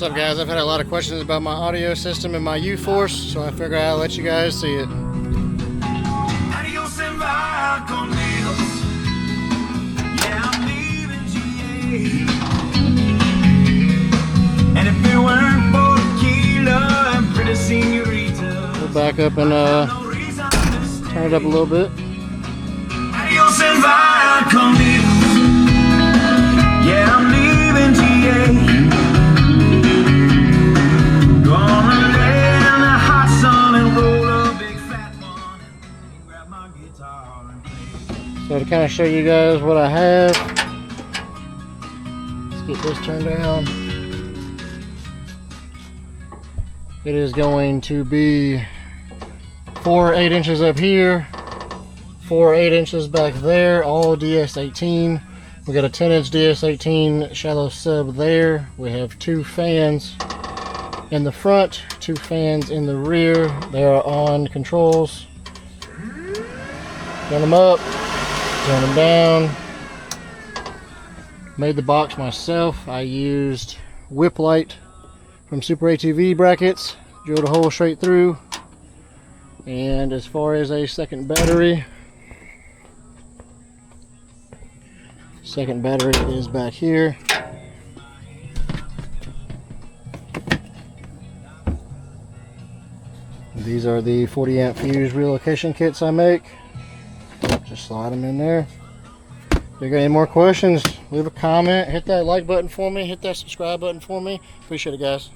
What's up, guys? I've had a lot of questions about my audio system and my Uforce, so I figured I'd let you guys see it. We'll back up and turn it up a little bit. Yeah, I'm leaving GA. Gonna lay in the hot sun and roll a big fat one and grab my guitar and play. So to kind of show you guys what I have, let's get this turned down. It is going to be 4 8-inches up here, 4 8-inches back there, all DS18. We got a 10-inch DS18 shallow sub there. We have 2 fans in the front, 2 fans in the rear. They are on controls. Turn them up, turn them down. Made the box myself. I used whip light from Super ATV brackets. Drilled a hole straight through. And as far as a second battery is back here. These are the 40 amp fuse relocation kits I make. Just slide them in there. If you got any more questions, leave a comment, hit that like button for me, hit that subscribe button for me. Appreciate it, guys.